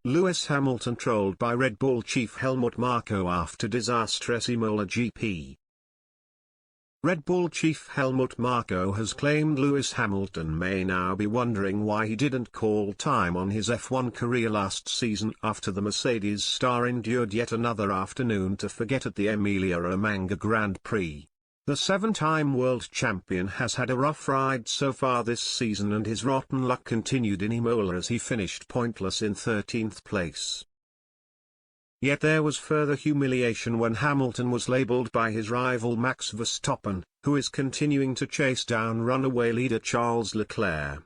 Lewis Hamilton trolled by Red Bull chief Helmut Marko after disastrous Imola GP. Red Bull chief Helmut Marko has claimed Lewis Hamilton may now be wondering why he didn't call time on his F1 career last season after the Mercedes star endured yet another afternoon to forget at the Emilia-Romagna Grand Prix. The seven-time world champion has had a rough ride so far this season, and his rotten luck continued in Imola as he finished pointless in 13th place. Yet there was further humiliation when Hamilton was labelled by his rival Max Verstappen, who is continuing to chase down runaway leader Charles Leclerc.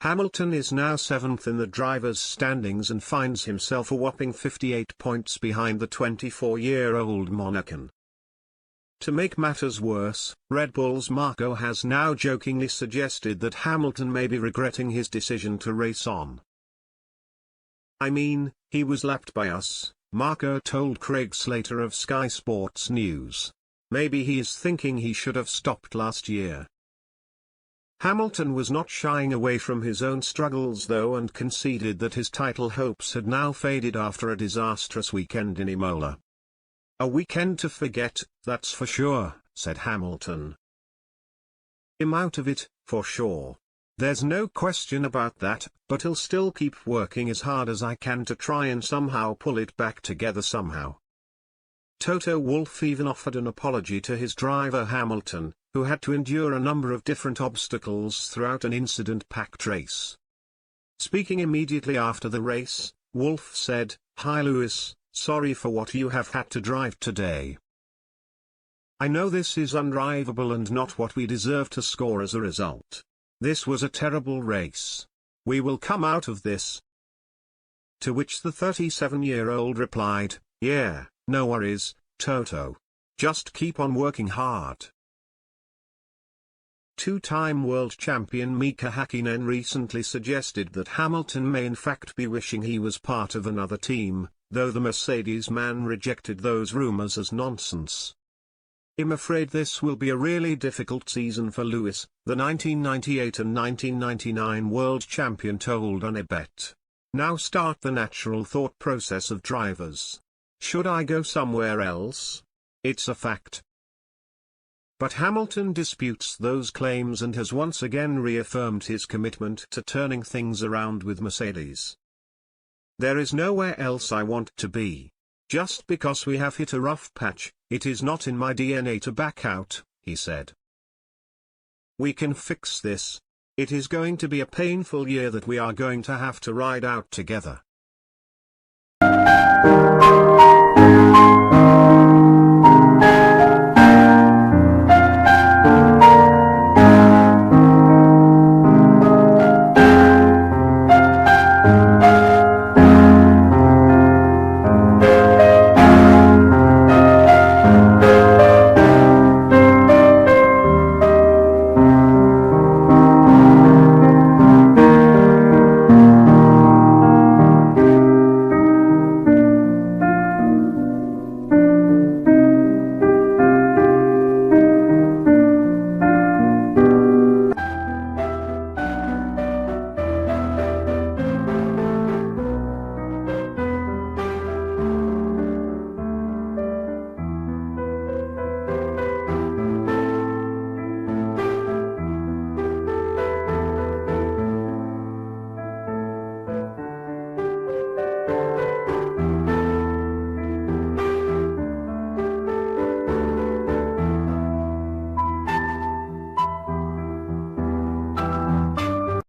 Hamilton is now 7th in the drivers' standings and finds himself a whopping 58 points behind the 24-year-old Monacan. To make matters worse, Red Bull's Marko has now jokingly suggested that Hamilton may be regretting his decision to race on. "I mean, he was lapped by us," Marko told Craig Slater of Sky Sports News. "Maybe he is thinking he should have stopped last year." Hamilton was not shying away from his own struggles though, and conceded that his title hopes had now faded after a disastrous weekend in Imola. "A weekend to forget, that's for sure," said Hamilton. "I'm out of it, for sure. There's no question about that, but I'll still keep working as hard as I can to try and somehow pull it back together somehow." Toto Wolff even offered an apology to his driver Hamilton, who had to endure a number of different obstacles throughout an incident-packed race. Speaking immediately after the race, Wolff said, "Hi Lewis, sorry for what you have had to drive today. I know this is undrivable and not what we deserve to score as a result. This was a terrible race. We will come out of this." To which the 37-year-old replied, "Yeah, no worries, Toto. Just keep on working hard." Two-time world champion Mika Häkkinen recently suggested that Hamilton may in fact be wishing he was part of another team, though the Mercedes man rejected those rumors as nonsense. "I'm afraid this will be a really difficult season for Lewis," the 1998 and 1999 world champion told on a bet. "Now start the natural thought process of drivers. Should I go somewhere else? It's a fact." But Hamilton disputes those claims and has once again reaffirmed his commitment to turning things around with Mercedes. "There is nowhere else I want to be. Just because we have hit a rough patch, it is not in my DNA to back out," he said. "We can fix this. It is going to be a painful year that we are going to have to ride out together.